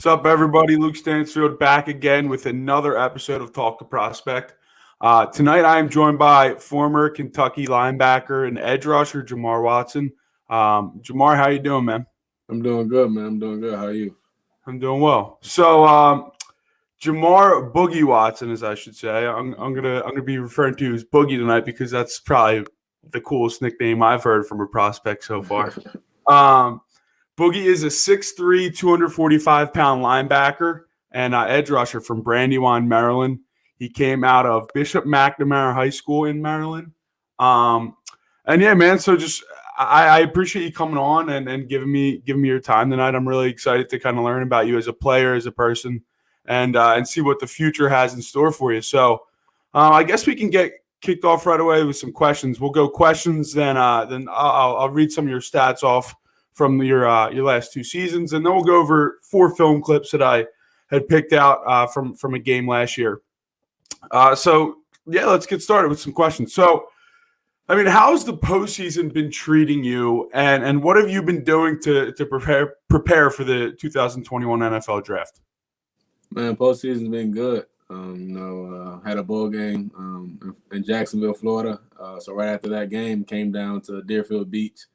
What's up, everybody? Luke Stansfield back again with another episode of Talk to Prospect. Tonight, I am joined by former Kentucky linebacker and edge rusher Jamar Watson. Jamar, how you doing, man? I'm doing good, man. I'm doing good. How are you? I'm doing well. So, Jamar Boogie Watson, as I should say, I'm gonna be referring to as Boogie tonight because that's probably the coolest nickname I've heard from a prospect so far. Boogie is a 6'3", 245-pound linebacker and edge rusher from Brandywine, Maryland. He came out of Bishop McNamara High School in Maryland. And yeah, man, so just I appreciate you coming on and giving me your time tonight. I'm really excited to kind of learn about you as a player, as a person, and see what the future has in store for you. So I guess we can get kicked off right away with some questions. We'll go questions, then I'll read some of your stats off from your last two seasons, and then we'll go over 4 film clips that I had picked out from a game last year. So yeah, let's get started with some questions. So, I mean, how's the postseason been treating you, and what have you been doing to prepare for the 2021 NFL draft? Man, postseason's been good. Had a bowl game in Jacksonville, Florida. So right after that game, came down to Deerfield Beach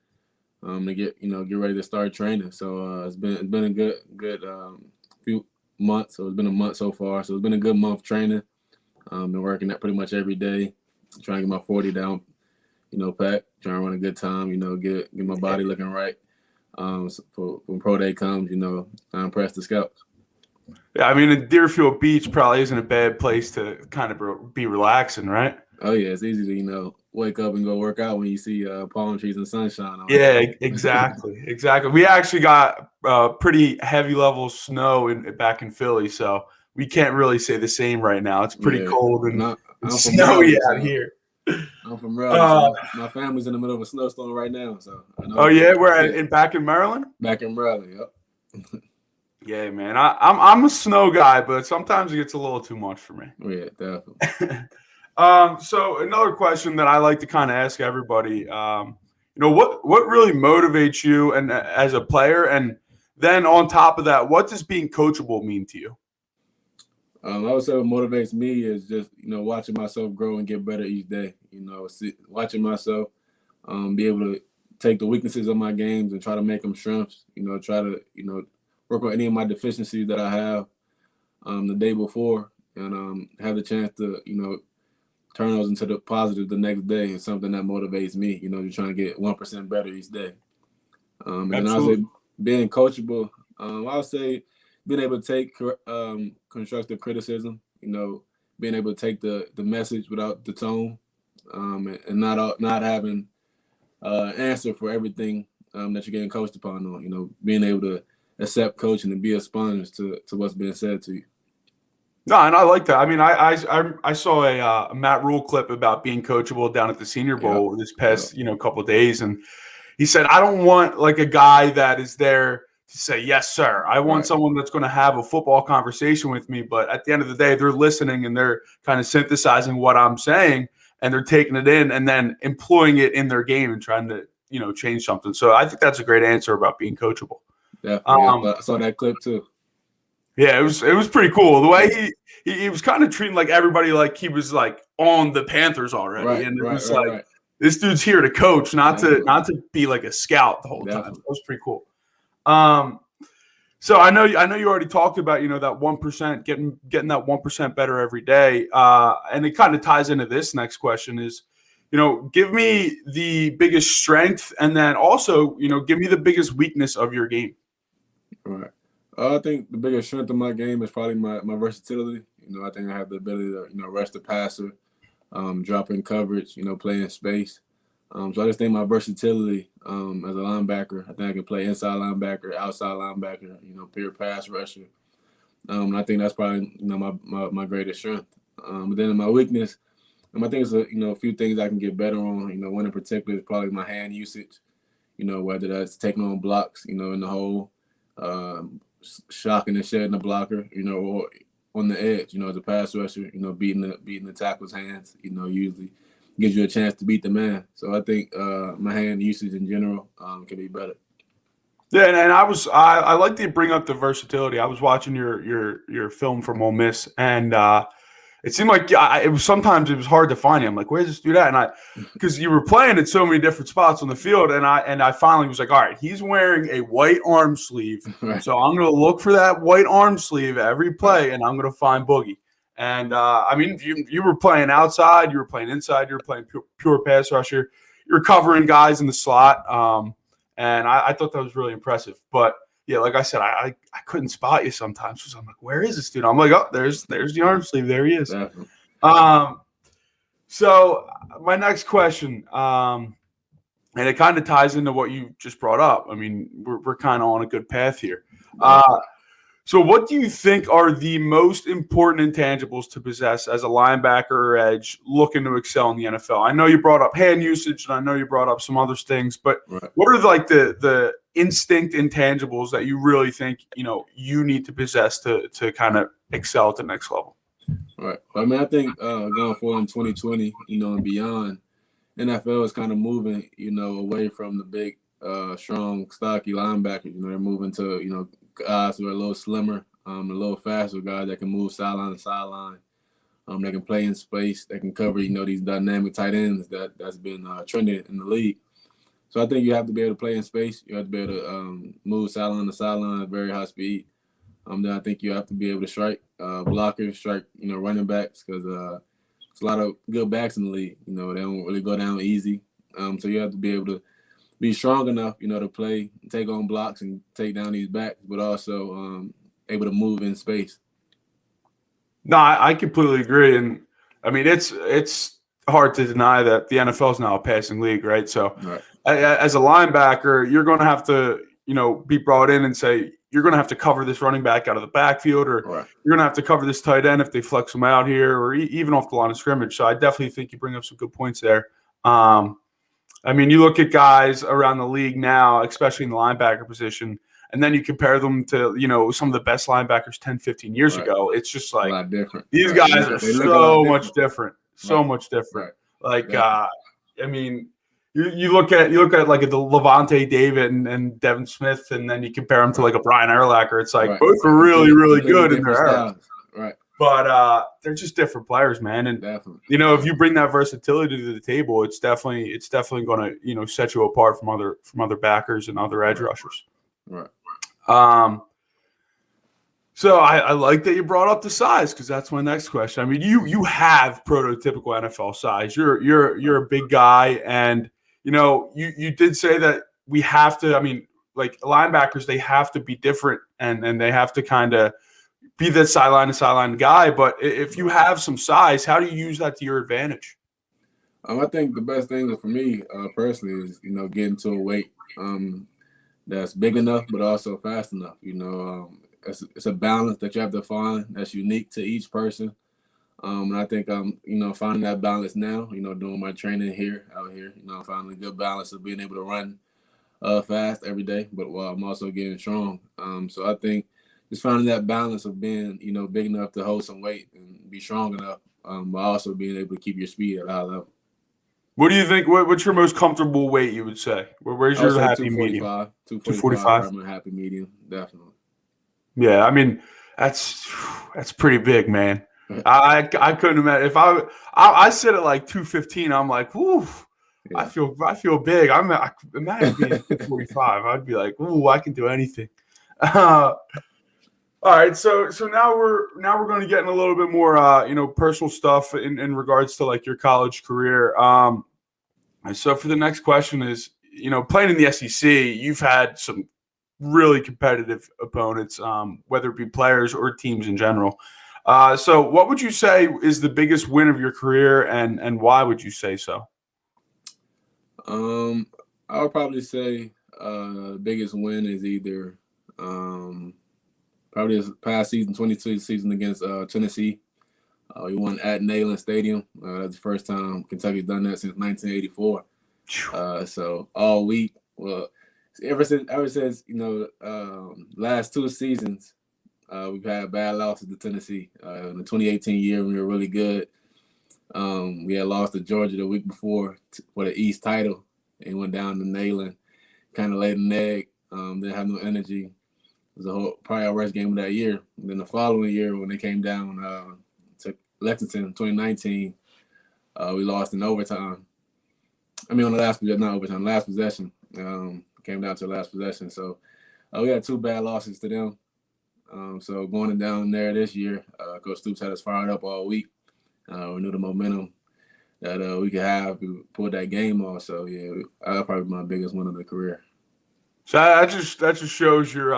to get ready to start training. So it's been a good few months. So it's been a month so far. So it's been a good month training. Been working that pretty much every day, trying to get my 40 down, pack, trying to run a good time, get my body looking right. So when pro day comes, I impress the scouts. Yeah, I mean, Deerfield Beach probably isn't a bad place to kind of be relaxing, right? Oh yeah, it's easy to wake up and go work out when you see palm trees and sunshine on. Yeah, exactly. We actually got pretty heavy level snow back in Philly, so we can't really say the same right now. It's pretty cold and snowy out here. I'm from Maryland. So my family's in the middle of a snowstorm right now. So I know. Oh yeah, we're back in Maryland. Back in Maryland, yep. Yeah, man. I'm a snow guy, but sometimes it gets a little too much for me. Yeah, definitely. So another question that I like to kind of ask everybody, what really motivates you and as a player, and then on top of that, what does being coachable mean to you? I would say what motivates me is just watching myself grow and get better each day. Watching myself be able to take the weaknesses of my games and try to make them strengths. Try to work on any of my deficiencies that I have the day before, and have the chance to turn those into the positive the next day, and something that motivates me. You're trying to get 1% better each day. And then I would say being coachable. I would say being able to take constructive criticism. Being able to take the message without the tone, and not having answer for everything that you're getting coached upon on. Being able to accept coaching and be a sponge to what's being said to you. No, and I like that. I mean, I saw a Matt Rule clip about being coachable down at the Senior Bowl this past couple of days, and he said, "I don't want like a guy that is there to say yes, sir. I want someone that's going to have a football conversation with me, but at the end of the day, they're listening and they're kind of synthesizing what I'm saying, and they're taking it in and then employing it in their game and trying to change something." So I think that's a great answer about being coachable. Definitely. I saw that clip too. Yeah, it was pretty cool. The way he was kind of treating like everybody like he was like on the Panthers already, and it was like this dude's here to coach, not to be like a scout the whole time. That was pretty cool. So I know you already talked about that 1% getting that 1% better every day, and it kind of ties into this next question is, give me the biggest strength, and then also give me the biggest weakness of your game. Right. I think the biggest strength of my game is probably my versatility. I think I have the ability to rush the passer, drop in coverage, play in space. So I just think my versatility as a linebacker, I think I can play inside linebacker, outside linebacker, pure pass rusher. And I think that's probably my greatest strength. But then my weakness, I think it's a few things I can get better on. One in particular is probably my hand usage. Whether that's taking on blocks, in the hole, shocking and shedding the blocker, or on the edge, as a pass rusher, beating the tackle's hands, usually gives you a chance to beat the man. So I think my hand usage in general can be better. Yeah, and I like to bring up the versatility. I was watching your film from Ole Miss, and it seemed like it was sometimes it was hard to find him. Like, where's this dude at? And because you were playing in so many different spots on the field, and I finally was like, all right, he's wearing a white arm sleeve, Right. so I'm going to look for that white arm sleeve every play, and I'm going to find Boogie. And I mean, you were playing outside, you were playing inside, you were playing pure pass rusher, you were covering guys in the slot. And I thought that was really impressive. But yeah, like I said, I couldn't spot you sometimes because I'm like, where is this dude? I'm like, oh, there's the arm sleeve. There he is. Definitely. So my next question, and it kind of ties into what you just brought up. I mean, we're kind of on a good path here. So what do you think are the most important intangibles to possess as a linebacker or edge looking to excel in the NFL? I know you brought up hand usage, and I know you brought up some other things, but what are like the instinct intangibles that you really think, you need to possess to kind of excel at the next level? Right. I mean, I think going forward in 2020, and beyond, NFL is kind of moving, away from the big, strong, stocky linebackers. They're moving to, guys who are a little slimmer, a little faster, guys that can move sideline to sideline. They can play in space. They can cover, these dynamic tight ends that's been trending in the league. So I think you have to be able to play in space. You have to be able to move sideline to sideline at very high speed. Then I think you have to be able to strike blockers, strike, running backs, because there's a lot of good backs in the league. They don't really go down easy. So you have to be able to be strong enough, to play, take on blocks and take down these backs, but also able to move in space. No, I completely agree. And I mean, it's hard to deny that the NFL is now a passing league, right? So as a linebacker, you're going to have to, be brought in and say, you're going to have to cover this running back out of the backfield, or you're going to have to cover this tight end if they flex them out here, or even off the line of scrimmage. So I definitely think you bring up some good points there. I mean, you look at guys around the league now, especially in the linebacker position, and then you compare them to, some of the best linebackers 10, 15 years ago. It's just like a lot different. These guys are so much different. So much different. Like, I mean, you look at like the Levante David and Devin Smith, and then you compare them to like a Brian Urlacher. It's like both are really, really good in their era. Right. But they're just different players, man. And definitely. If you bring that versatility to the table, it's definitely going to set you apart from other backers and other edge rushers. Right. So I like that you brought up the size, because that's my next question. I mean, you have prototypical NFL size. You're a big guy, and you did say that we have to. I mean, like linebackers, they have to be different, and they have to kind of be the sideline to sideline guy. But if you have some size, how do you use that to your advantage? I think the best thing for me personally is getting to a weight that's big enough but also fast enough. It's a balance that you have to find that's unique to each person. And I think I'm finding that balance now. Doing my training out here. Finding a good balance of being able to run fast every day, but while I'm also getting strong. So I think just finding that balance of being big enough to hold some weight and be strong enough, but also being able to keep your speed at a high level. What do you think? What's your most comfortable weight, you would say? Where's your happy medium? 245. I'm a happy medium, definitely. Yeah, I mean, that's pretty big, man. I couldn't imagine if I sit at like 215. I'm like, whoo, yeah. I feel big. I imagine being 245. I'd be like, ooh, I can do anything. All right, so now we're going to get in a little bit more personal stuff in regards to like your college career. So for the next question is, playing in the SEC, you've had some really competitive opponents, whether it be players or teams in general. So what would you say is the biggest win of your career, and why would you say so? I would probably say the biggest win is either probably this past season, 22 season against Tennessee. We won at Neyland Stadium. That's the first time Kentucky's done that since 1984. So all week, well, ever since last two seasons, we've had bad losses to Tennessee. In the 2018 year, we were really good. We had lost to Georgia the week before for the East title, and went down to Neyland, kind of laid an egg. Didn't have no energy. It was probably our worst game of that year. And then the following year, when they came down to Lexington in 2019, we lost in overtime. I mean, on the last possession, not overtime, last possession. Came down to the last possession. So we had 2 bad losses to them. So going down there this year, Coach Stoops had us fired up all week. We knew the momentum that we could have. We pulled that game off. So, yeah, that'll probably be my biggest one of the career. So that just shows your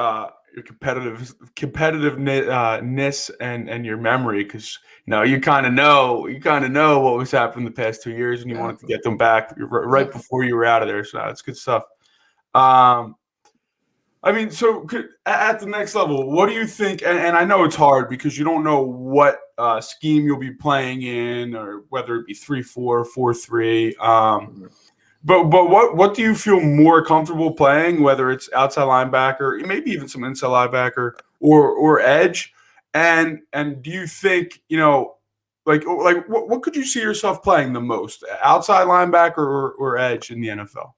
competitiveness and your memory, because you kind of know what was happening the past 2 years, and you wanted to get them back right before you were out of there. So that's good stuff. I mean, so at the next level, what do you think? And I know it's hard because you don't know what scheme you'll be playing in, or whether it be 3-4, 4-3. But what do you feel more comfortable playing? Whether it's outside linebacker, maybe even some inside linebacker, or edge, and do you think like what could you see yourself playing the most, outside linebacker or edge in the NFL?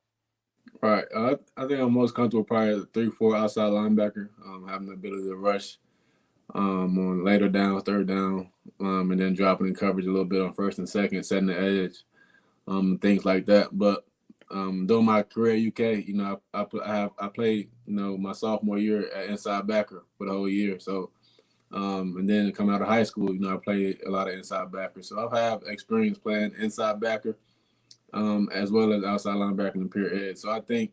Right. I think I'm most comfortable probably at 3-4 outside linebacker, having the ability to rush on later down, third down, and then dropping in coverage a little bit on first and second, setting the edge, things like that. But during my career at UK, I played, my sophomore year at inside backer for the whole year. So, and then coming out of high school, I played a lot of inside backer. So I've had experience playing inside backer, as well as outside linebacker and pure edge. So I think,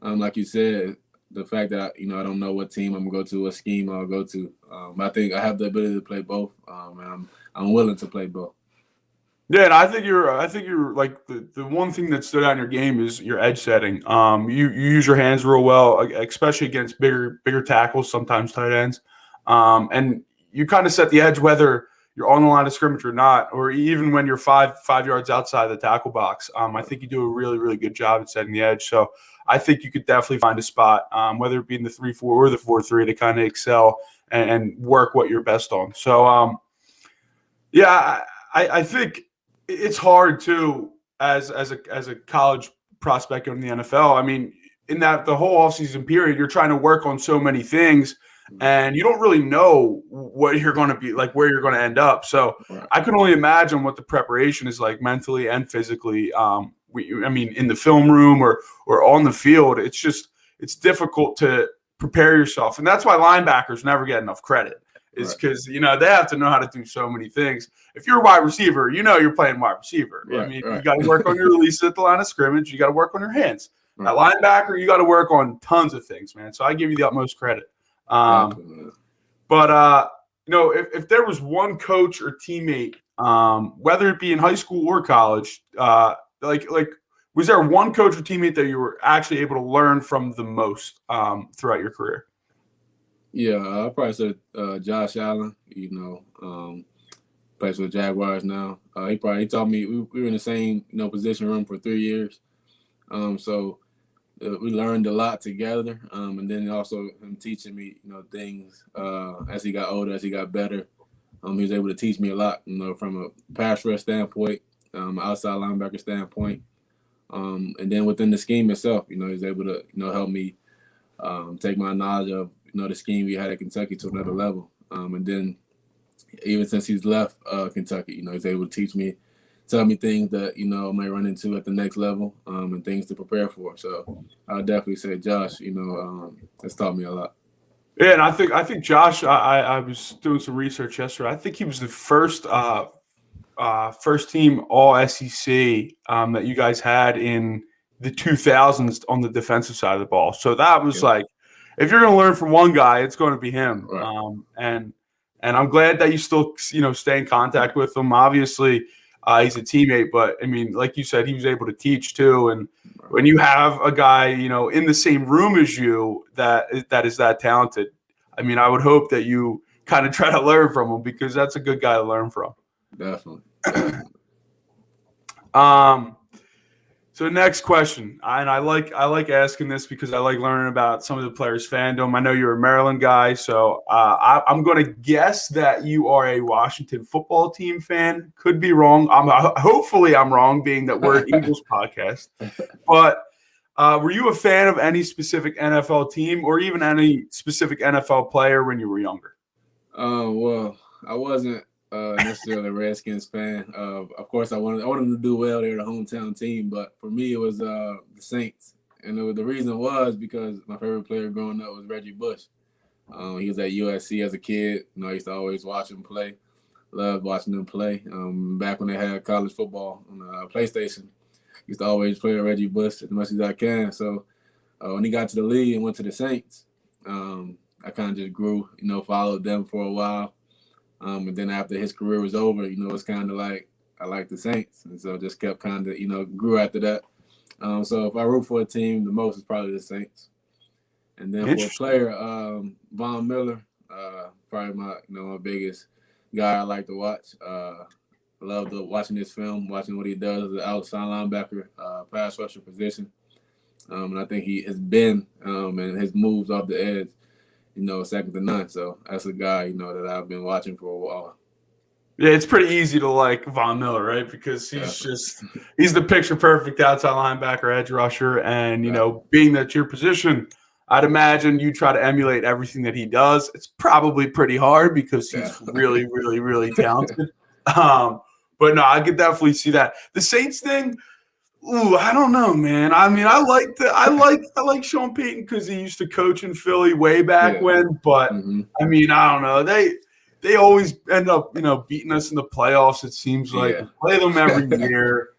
like you said, the fact that I don't know what team I'm gonna go to, what scheme I'll go to. I think I have the ability to play both, and I'm willing to play both. Yeah, and I think you're like the one thing that stood out in your game is your edge setting. You use your hands real well, especially against bigger tackles, sometimes tight ends, and you kind of set the edge whether you're on the line of scrimmage or not, or even when you're five yards outside the tackle box. I think you do a really, really good job at setting the edge. So I think you could definitely find a spot, whether it be in the 3-4 or the 4-3, to kind of excel and work what you're best on. So, yeah, I think it's hard too as a college prospect in the NFL. I mean, in that the whole offseason period, you're trying to work on so many things, and you don't really know what you're going to be like, where you're going to end up. So I can only imagine what the preparation is like mentally and physically. I mean, in the film room or on the field, it's difficult to prepare yourself. And that's why linebackers never get enough credit, is because, they have to know how to do so many things. If you're a wide receiver, you're playing wide receiver. I mean, you got to work on your release at the line of scrimmage. You got to work on your hands. At linebacker, you got to work on tons of things, man. So I give you the utmost credit. But if there was one coach or teammate, whether it be in high school or college, like was there one coach or teammate that you were actually able to learn from the most throughout your career? Yeah, I probably said Josh Allen. Plays for the Jaguars now. He taught me. We were in the same position room for 3 years. So we learned a lot together, and then also him teaching me, things as he got older, as he got better. He was able to teach me a lot, from a pass rush standpoint, outside linebacker standpoint, and then within the scheme itself, he was able to, help me take my knowledge of, the scheme we had at Kentucky to another level. And then even since he's left Kentucky, he's able to teach me, tell me things that, I might run into at the next level, and things to prepare for. So I would definitely say Josh, has taught me a lot. Yeah, and I think Josh, I was doing some research yesterday. I think he was the first team All SEC that you guys had in the 2000s on the defensive side of the ball. So that was like, if you're going to learn from one guy, it's going to be him. Right. And I'm glad that you still, stay in contact with him. Obviously, he's a teammate, but I mean, like you said, he was able to teach too. And when you have a guy, in the same room as you that is that talented, I mean, I would hope that you kind of try to learn from him, because that's a good guy to learn from. Definitely. So next question, and I like asking this because I like learning about some of the players' fandom. I know you're a Maryland guy, so I'm going to guess that you are a Washington football team fan. Could be wrong. Hopefully I'm wrong, being that we're an Eagles podcast. But Were you a fan of any specific NFL team or even any specific NFL player when you were younger? Well, I wasn't necessarily a Redskins fan. Of course, I wanted them to do well. They're the hometown team, but for me, it was the Saints, and the reason was because my favorite player growing up was Reggie Bush. He was at USC as a kid. I used to always watch him play. Loved watching them play. Back when they had college football on the PlayStation, used to always play with Reggie Bush as much as I can. So when he got to the league and went to the Saints, I kind of just grew, followed them for a while. And then after his career was over, it's kind of like I like the Saints. And so just kept kind of, grew after that. So if I root for a team, the most is probably the Saints. And then for a player, Von Miller, probably my biggest guy I like to watch. I love watching this film, watching what he does as an outside linebacker, pass rusher position. And I think he has been, and his moves off the edge, second to none. So that's a guy, that I've been watching for a while. Yeah, it's pretty easy to like Von Miller, right? Because he's the picture perfect outside linebacker, edge rusher. And, being that your position, I'd imagine you try to emulate everything that he does. It's probably pretty hard because he's really, really, really talented. But no, I could definitely see that. The Saints thing, I don't know, man. I mean, I like Sean Payton because he used to coach in Philly way back when. But I mean, I don't know. They always end up, beating us in the playoffs. It seems like we play them every year.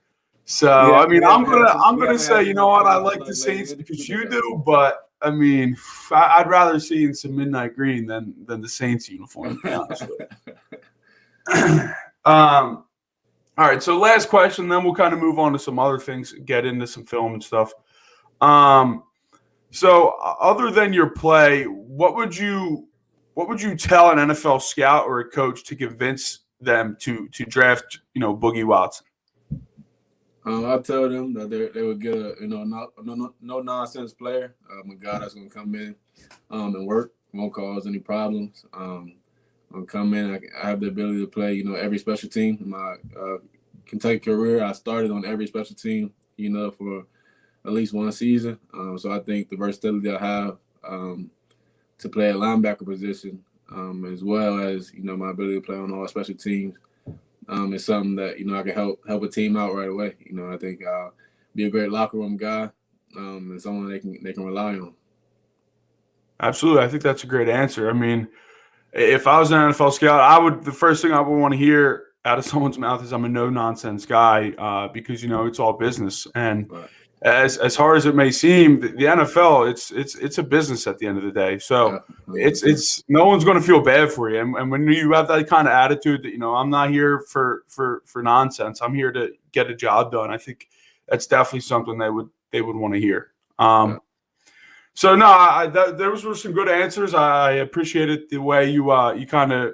So I mean, I'm gonna say, you know what? I like the Saints because you do, but. I mean, I'd rather see in some midnight green than the Saints uniform, to be honest with you. All right, so last question, then we'll kind of move on to some other things, get into some film and stuff. So other than your play, what would you tell an NFL scout or a coach to convince them to draft, Boogie Watson? I tell them that they would get a no nonsense player, a guy that's gonna come in and work, won't cause any problems. I'll come in. I have the ability to play, every special team. In my Kentucky career, I started on every special team, for at least one season. So I think the versatility I have to play a linebacker position, as well as my ability to play on all special teams. It's something that, I can help a team out right away. I think I'll be a great locker room guy, and someone they can rely on. Absolutely. I think that's a great answer. I mean, if I was an NFL scout, the first thing I would want to hear out of someone's mouth is I'm a no-nonsense guy, because, it's all business. And as hard as it may seem, the NFL, it's a business at the end of the day. So it's no one's going to feel bad for you. And when you have that kind of attitude that, I'm not here for nonsense, I'm here to get a job done, I think that's definitely something they would want to hear. So no, those were some good answers. I appreciated the way you kind of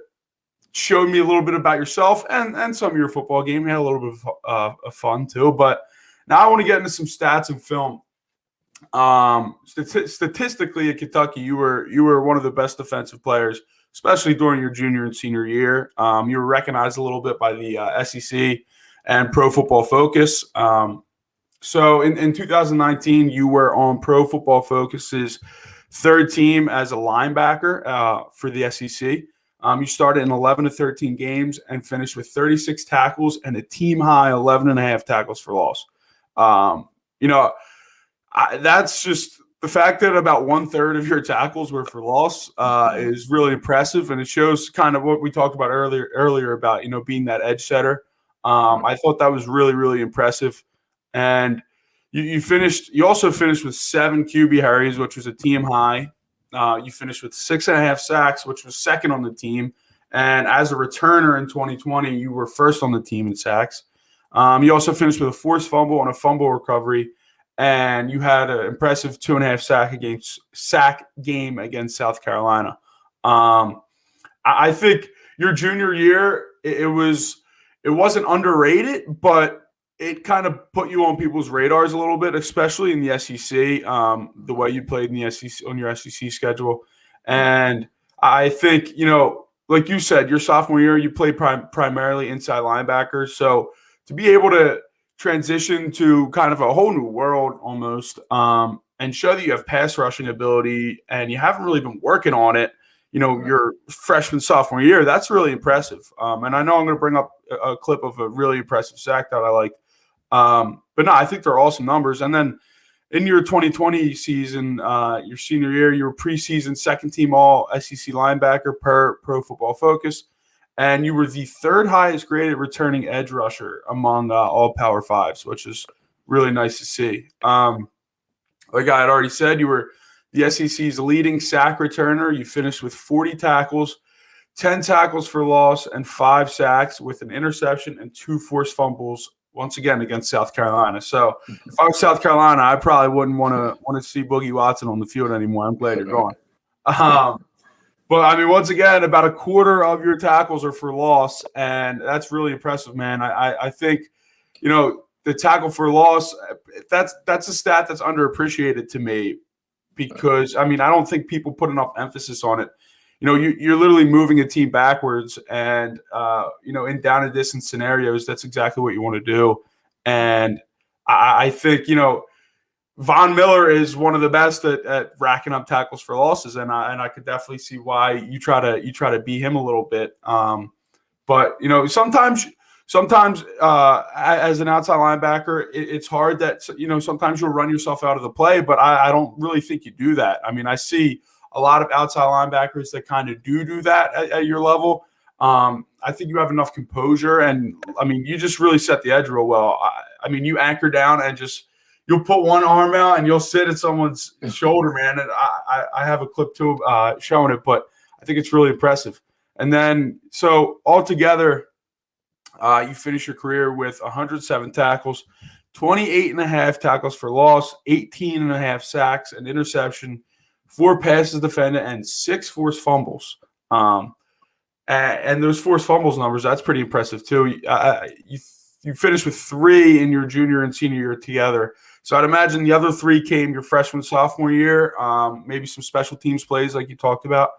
showed me a little bit about yourself and some of your football game. You had a little bit of fun too, but now I want to get into some stats and film. Statistically at Kentucky, you were one of the best defensive players, especially during your junior and senior year. You were recognized a little bit by the SEC and Pro Football Focus. So in 2019, you were on Pro Football Focus's third team as a linebacker for the SEC. You started in 11 to 13 games and finished with 36 tackles and a team high 11 and a half tackles for loss. That's just the fact that about 1/3 of your tackles were for loss is really impressive, and it shows kind of what we talked about earlier about being that edge setter. I thought that was really, really impressive, and you also finished with 7 QB hurries, which was a team high. You finished with 6.5 sacks, which was second on the team, and as a returner in 2020, you were first on the team in sacks. You also finished with a forced fumble and a fumble recovery, and you had an impressive 2.5 sack game against South Carolina. I think your junior year, it wasn't underrated, but it kind of put you on people's radars a little bit, especially in the SEC, the way you played in the SEC on your SEC schedule. And I think, like you said, your sophomore year, you played primarily inside linebacker. So to be able to transition to kind of a whole new world almost, and show that you have pass rushing ability and you haven't really been working on it, your freshman, sophomore year, that's really impressive. And I know I'm going to bring up a clip of a really impressive sack that I like. But no, I think they're awesome numbers. And then in your 2020 season, your senior year, you were preseason second team all SEC linebacker per Pro Football Focus. And you were the third highest graded returning edge rusher among all Power Fives, which is really nice to see. Like I had already said, you were the SEC's leading sack returner. You finished with 40 tackles, 10 tackles for loss, and 5 sacks with an interception and 2 forced fumbles, once again against South Carolina. So if I was South Carolina, I probably wouldn't want to see Boogie Watson on the field anymore. I'm glad you're gone. But, I mean, once again, about a quarter of your tackles are for loss, and that's really impressive, man. I think, the tackle for loss, that's a stat that's underappreciated to me because, I mean, I don't think people put enough emphasis on it. You're literally moving a team backwards and, in down and distance scenarios, that's exactly what you want to do. And I think, Von Miller is one of the best at racking up tackles for losses, and I could definitely see why you try to beat him a little bit. But sometimes as an outside linebacker, it's hard that sometimes you'll run yourself out of the play, but I don't really think you do that. I mean, I see a lot of outside linebackers that kind of do that at your level. I think you have enough composure, and I mean, you just really set the edge real well. I mean, you anchor down and you'll put one arm out and you'll sit at someone's shoulder, man. And I have a clip too showing it, but I think it's really impressive. And then, so altogether, you finish your career with 107 tackles, 28.5 tackles for loss, 18.5 sacks, an interception, 4 passes defended, and 6 forced fumbles. And those forced fumbles numbers, that's pretty impressive too. You finished with 3 in your junior and senior year together. So I'd imagine the other 3 came your freshman, sophomore year, maybe some special teams plays like you talked about.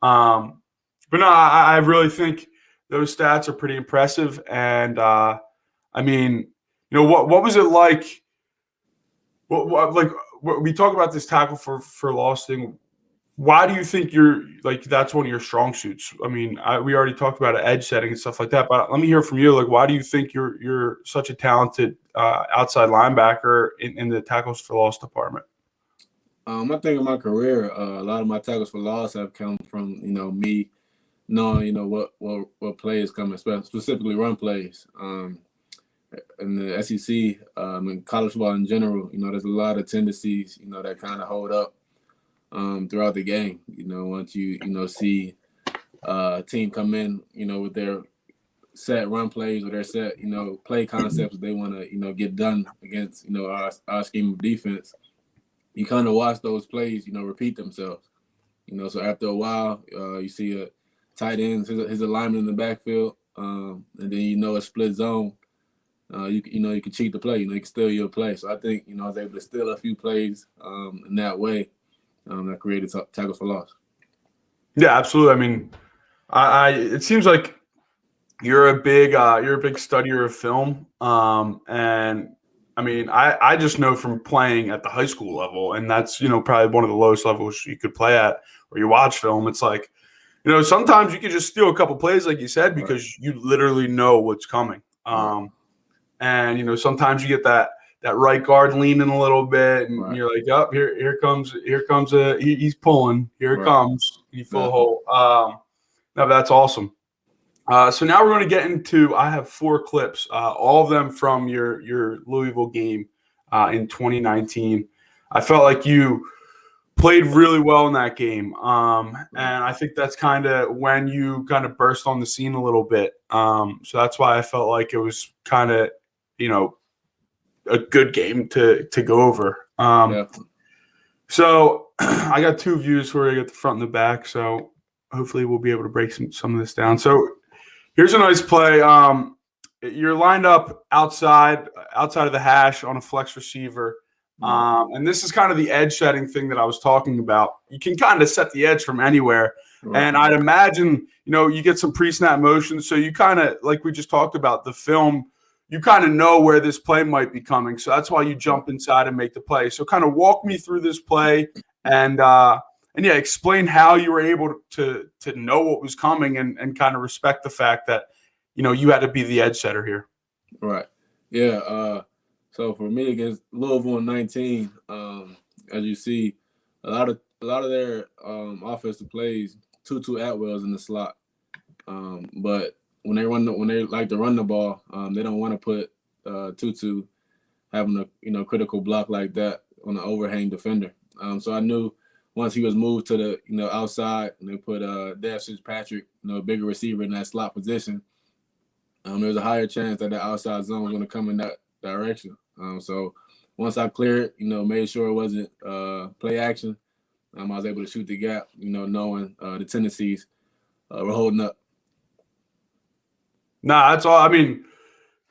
But no, I really think those stats are pretty impressive. And, I mean, what was it like? We talk about this tackle for loss thing. Why do you think that's one of your strong suits? I mean, we already talked about edge setting and stuff like that, but let me hear from you. Like, why do you think you're such a talented outside linebacker in the tackles for loss department? I think in my career, a lot of my tackles for loss have come from me knowing what plays coming, specifically run plays. In the SEC, in college football in general, there's a lot of tendencies that kind of hold up throughout the game. Once you see a team come in, with their set run plays or their set, play concepts they want to, get done against, our scheme of defense, you kind of watch those plays, repeat themselves. So after a while, you see a tight end, his alignment in the backfield, and then a split zone. You can cheat the play. You can steal your play. So I think I was able to steal a few plays in that way. That created tackles for loss. Yeah, absolutely. I mean, it seems like you're a big studier of film, and I mean, I just know from playing at the high school level, and that's probably one of the lowest levels you could play at, where you watch film. It's like sometimes you could just steal a couple plays, like you said, because you literally know what's coming. And sometimes you get that right guard leaning a little bit, and you're like, "Up here comes he's pulling. Here it comes." You fill the hole. No, that's awesome. So now we're going to get into. I have 4 clips, all of them from your Louisville game in 2019. I felt like you played really well in that game, and I think that's kind of when you kind of burst on the scene a little bit. So that's why I felt like it was kind of a good game to go over. So I got 2 views where I got the front and the back. So hopefully we'll be able to break some of this down. So here's a nice play. You're lined up outside of the hash on a flex receiver. And this is kind of the edge setting thing that I was talking about. You can kind of set the edge from anywhere. Right. And I'd imagine, you get some pre-snap motion. So you kind of, like we just talked about, the film, you kind of know where this play might be coming. So that's why you jump inside and make the play. So kind of walk me through this play and yeah, explain how you were able to know what was coming and kind of respect the fact that, you had to be the edge setter here. Right. Yeah. So for me against Louisville in 19, as you see, a lot of their offensive plays, Tutu Atwell's in the slot. But when they like to run the ball, they don't want to put Tutu having a critical block like that on an overhang defender. So I knew once he was moved to the outside and they put Dez Fitzpatrick, a bigger receiver in that slot position, there was a higher chance that the outside zone was going to come in that direction. So once I cleared, made sure it wasn't play action, I was able to shoot the gap, knowing the tendencies were holding up. Nah, that's all. I mean,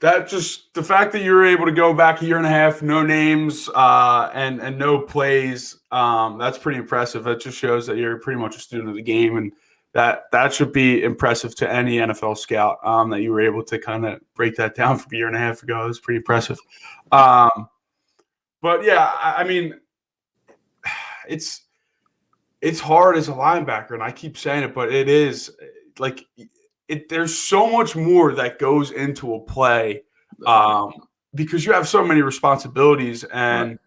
that just the fact that you were able to go back a year and a half, no names, and no plays, that's pretty impressive. That just shows that you're pretty much a student of the game, and that should be impressive to any NFL scout, that you were able to kind of break that down from a year and a half ago. It was pretty impressive. But yeah, I mean, it's hard as a linebacker, and I keep saying it, but it is like there's so much more that goes into a play, because you have so many responsibilities. And,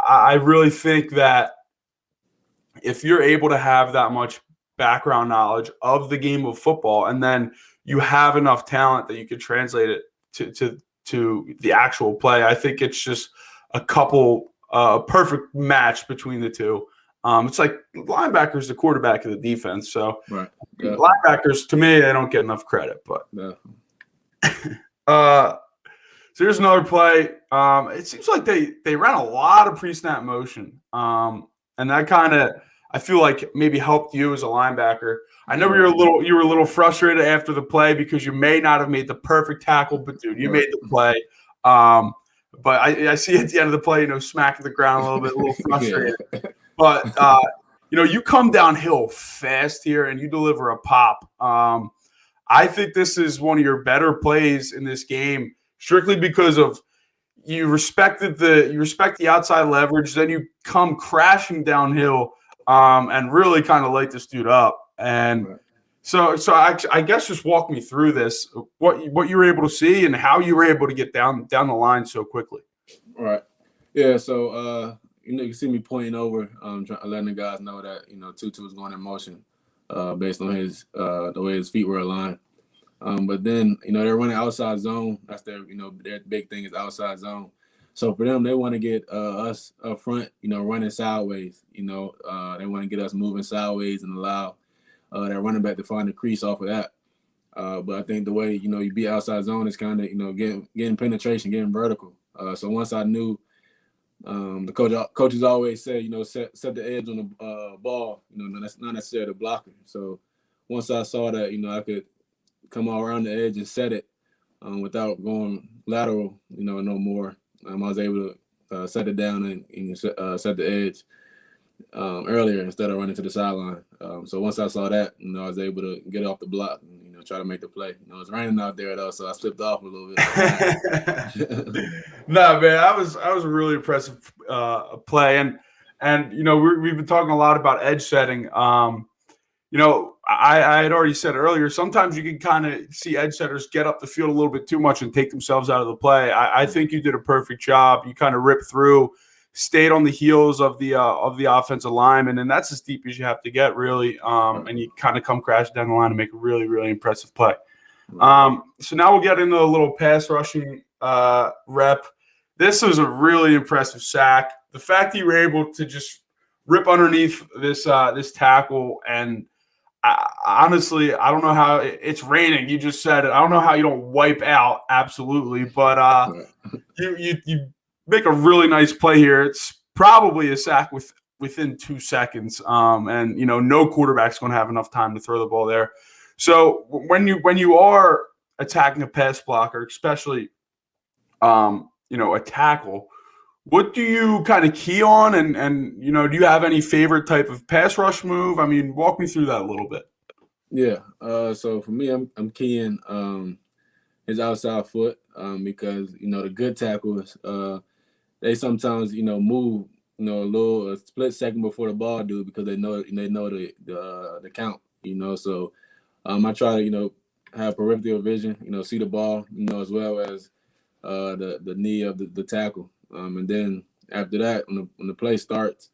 I really think that if you're able to have that much background knowledge of the game of football, and then you have enough talent that you can translate it to the actual play, I think it's just a perfect match between the two. It's like linebacker is the quarterback of the defense. So right. Yeah. Linebackers, to me, they don't get enough credit. But so here's another play. It seems like they ran a lot of pre-snap motion, and that kind of, I feel like, maybe helped you as a linebacker. I know you were a little frustrated after the play because you may not have made the perfect tackle, but dude, you made the play. But I see at the end of the play, smacking the ground a little frustrated. Yeah. But you come downhill fast here and you deliver a pop. I think this is one of your better plays in this game, strictly because of you respect the outside leverage, then you come crashing downhill, and really kind of light this dude up. And so I guess just walk me through this, what you were able to see and how you were able to get down the line so quickly. Right. Yeah. So you can see me pointing over, letting the guys know that Tutu was going in motion, based on the way his feet were aligned. But then they're running outside zone. That's their big thing is outside zone. So for them, they want to get us up front, running sideways. They want to get us moving sideways and allow their running back to find the crease off of that. But I think the way you be outside zone is kind of getting penetration, getting vertical. So once I knew. The coaches always say, set the edge on the ball. That's not necessarily the blocker. So once I saw that, I could come all around the edge and set it without going lateral, no more. I was able to set it down and set the edge earlier instead of running to the sideline. So once I saw that, I was able to get off the block and, try to make the play. It's raining out there though, so I slipped off a little bit. No, man, that was a really impressive play, and we've been talking a lot about edge setting. I had already said earlier, sometimes you can kind of see edge setters get up the field a little bit too much and take themselves out of the play. I think you did a perfect job. You kind of ripped through, stayed on the heels of the offensive lineman, and that's as deep as you have to get, really. And you kind of come crashing down the line and make a really, really impressive play. So now we'll get into a little pass rushing rep. This was a really impressive sack. The fact that you were able to just rip underneath this tackle, and honestly, I don't know how it's raining. You just said it. I don't know how you don't wipe out. Absolutely, but you make a really nice play here. It's probably a sack within 2 seconds, and no quarterback's going to have enough time to throw the ball there. So when you are attacking a pass blocker, especially a tackle, what do you kind of key on, and do you have any favorite type of pass rush move? I mean, walk me through that a little bit. Yeah. So for me, I'm keying his outside foot because the good tackles they sometimes move a split second before the ball do because they know the count. So I try to have peripheral vision, see the ball, as well as the knee of the tackle. And then after that, when the play starts,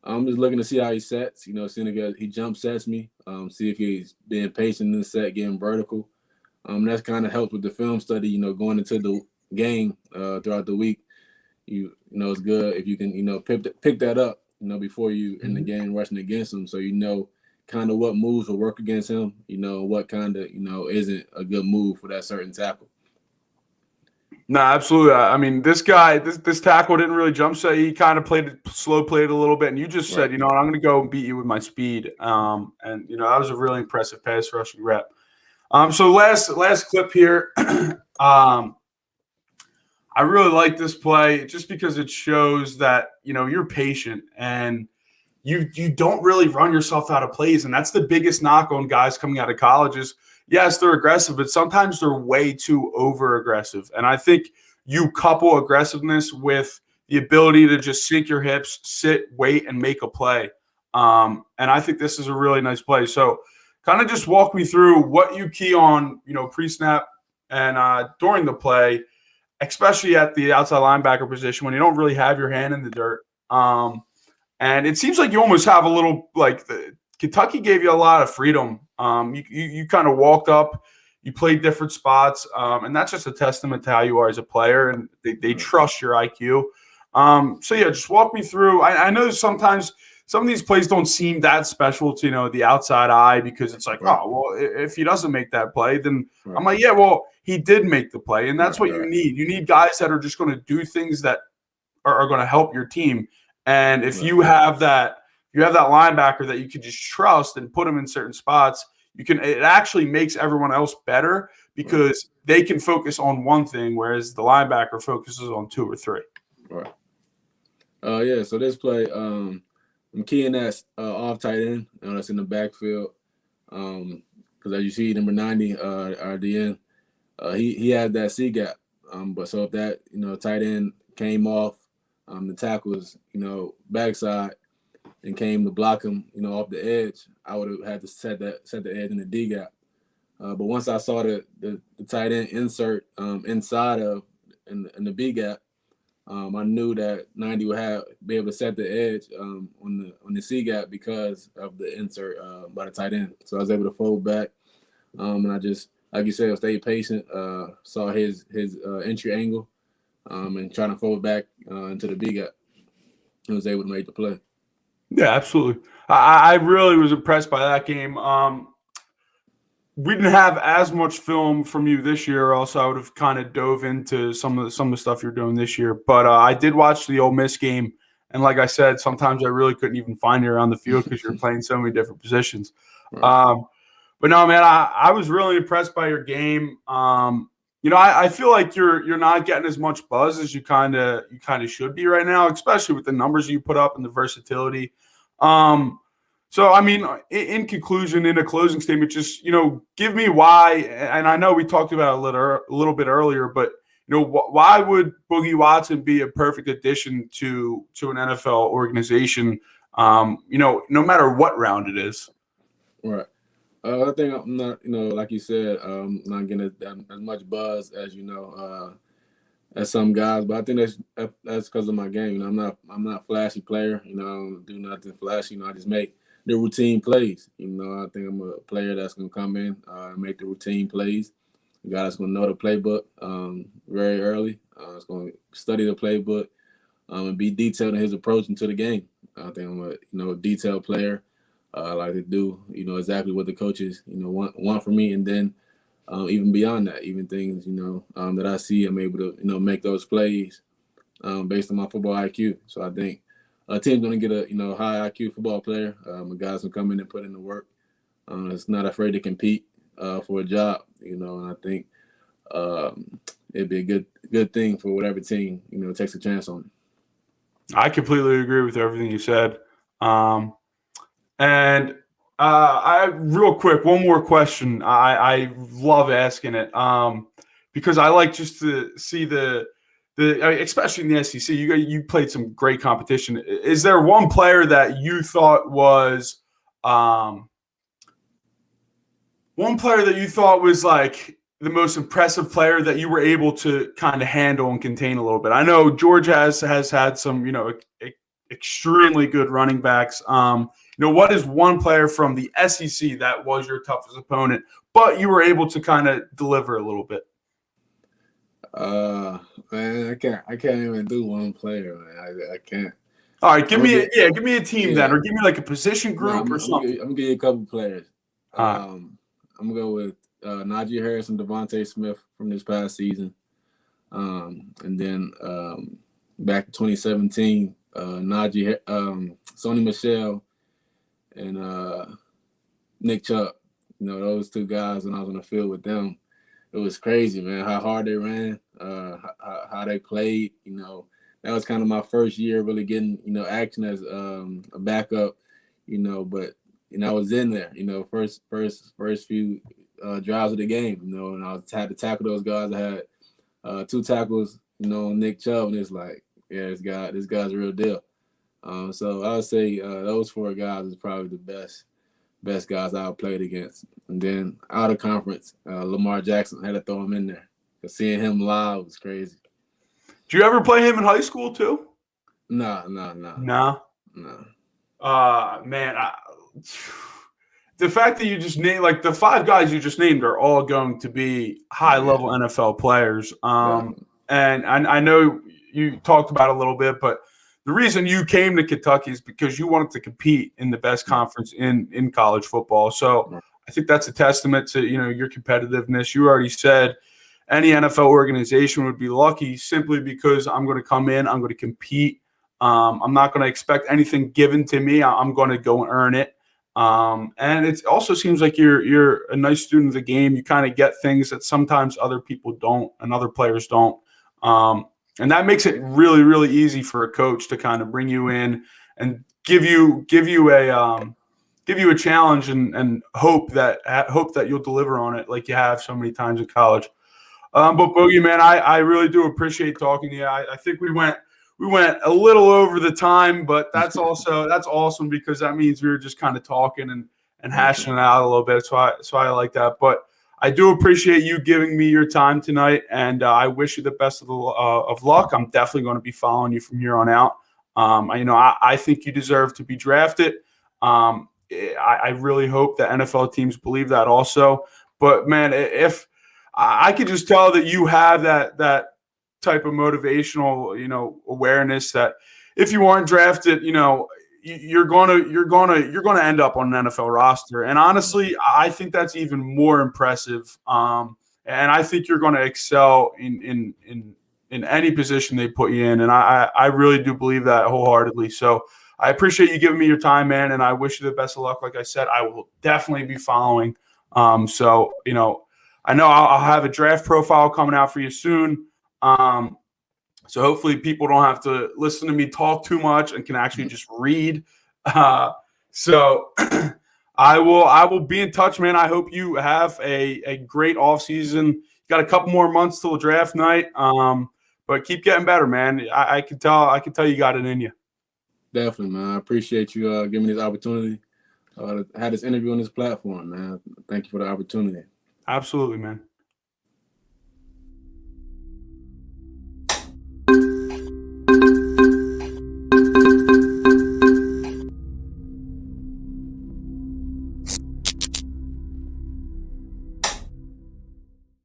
I'm just looking to see how he sets, seeing if he jump sets me, see if he's being patient in the set, getting vertical. That's kind of helps with the film study, going into the game throughout the week. It's good if you can, pick that up, before you in the game rushing against him. So, kind of what moves will work against him, what kind of, isn't a good move for that certain tackle. No, absolutely. I mean, this guy, this tackle didn't really jump set. He kind of slow played a little bit. And you just said, I'm going to go and beat you with my speed. And, that was a really impressive pass rushing rep. So last clip here. I really like this play just because it shows that, you're patient and you don't really run yourself out of plays. And that's the biggest knock on guys coming out of college is, yes, they're aggressive, but sometimes they're way too over aggressive. And I think you couple aggressiveness with the ability to just sink your hips, sit, wait, and make a play. And I think this is a really nice play. So kind of just walk me through what you key on, pre-snap and during the play, especially at the outside linebacker position when you don't really have your hand in the dirt. And it seems like you almost have a little Kentucky gave you a lot of freedom. You kind of walked up, you played different spots, and that's just a testament to how you are as a player, and they trust your IQ. So yeah, just walk me through. I know sometimes some of these plays don't seem that special to the outside eye because it's like, oh well, if he doesn't make that play, then I'm like, yeah, well, he did make the play, and that's what you need. You need guys that are just going to do things that are going to help your team. And if you have that linebacker that you can just trust and put him in certain spots, it actually makes everyone else better because they can focus on one thing, whereas the linebacker focuses on two or three. Right. Yeah. So this play, I'm keying that off tight end. That's in the backfield. Because as you see, number 90, our DN, he had that C gap. But so if that tight end came off, the tackle was backside and came to block him off the edge, I would have had to set the edge in the D gap. But once I saw the tight end insert inside of in the B gap, I knew that 90 would be able to set the edge on the C gap because of the insert by the tight end. So I was able to fold back, and I just, like you said, I stayed patient. Saw his entry angle, and trying to fold back into the B gap. I was able to make the play. Yeah, absolutely. I really was impressed by that game. We didn't have as much film from you this year, or else I would have kind of dove into some of the stuff you're doing this year. But I did watch the Ole Miss game, and like I said, sometimes I really couldn't even find you around the field because you're playing so many different positions. Right. But no, man, I was really impressed by your game. I feel like you're not getting as much buzz as you kind of should be right now, especially with the numbers you put up and the versatility. So, I mean, in conclusion, in a closing statement, just, give me why, and I know we talked about it a little bit earlier, but, why would Boogie Watson be a perfect addition to an NFL organization, no matter what round it is? Right. I think I'm not, like you said, not getting as much buzz as, as some guys, but I think that's because of my game. I'm not a flashy player. I don't do nothing flashy. I just make the routine plays. I think I'm a player that's going to come in and make the routine plays. A guy that's going to know the playbook very early. It's going to study the playbook and be detailed in his approach into the game. I think I'm a detailed player. I like to do exactly what the coaches want from me, and then even beyond that, even things that I see, I'm able to make those plays based on my football IQ. So I think a team's going to get a high IQ football player, a guys who come in and put in the work. It's not afraid to compete for a job, and I think it'd be a good thing for whatever team takes a chance on it. I completely agree with everything you said. And I real quick, one more question. I love asking it because I like just to see I mean, especially in the SEC, you played some great competition. Is there one player that you thought was like the most impressive player that you were able to kind of handle and contain a little bit? I know Georgia has had some, extremely good running backs. What is one player from the SEC that was your toughest opponent, but you were able to kind of deliver a little bit? Man, I can't even do one player, man. I can't. All right, give me a team then, or give me like a position group or something. I'm gonna give you a couple players. Right. I'm gonna go with Najee Harris and Devontae Smith from this past season. And then back in 2017, Najee, Sony Michel, and Nick Chubb. Those two guys when I was on the field with them, it was crazy, man, how hard they ran, how they played. That was kind of my first year really getting, action as a backup, but I was in there, first few drives of the game, and I had to tackle those guys. I had 2 tackles, on Nick Chubb, and it's like, yeah, this guy's a real deal. So I would say those 4 guys is probably the best guys I've played against. And then out of conference, Lamar Jackson, had to throw him in there. Because seeing him live was crazy. Did you ever play him in high school too? No. Man, the fact that you just named, like, the 5 guys you just named are all going to be high-level NFL players. And I know you talked about it a little bit, but the reason you came to Kentucky is because you wanted to compete in the best conference in college football. So I think that's a testament to, your competitiveness. You already said any NFL organization would be lucky simply because I'm going to come in, I'm going to compete. I'm not going to expect anything given to me. I'm going to go and earn it. And it also seems like you're a nice student of the game. You kind of get things that sometimes other people don't and other players don't. And that makes it really, really easy for a coach to kind of bring you in and give you a challenge and hope that you'll deliver on it like you have so many times in college. But Boogie, man, I really do appreciate talking to you. I think we went a little over the time, but that's awesome because that means we were just kind of talking and hashing it out a little bit. So I like that. But I do appreciate you giving me your time tonight, and I wish you the best of luck. I'm definitely going to be following you from here on out. I think you deserve to be drafted. I really hope that NFL teams believe that also. But man, if I could just tell that you have that type of motivational, awareness that if you aren't drafted, you're gonna end up on an NFL roster. And honestly, I think that's even more impressive. And I think you're going to excel in any position they put you in. And I really do believe that wholeheartedly. So I appreciate you giving me your time, man. And I wish you the best of luck. Like I said, I will definitely be following. So I know I'll have a draft profile coming out for you soon. So hopefully people don't have to listen to me talk too much and can actually just read. So I will be in touch, man. I hope you have a great offseason. You got a couple more months till draft night. But keep getting better, man. I can tell you got it in you. Definitely, man. I appreciate you giving me this opportunity to have this interview on this platform, man. Thank you for the opportunity. Absolutely, man.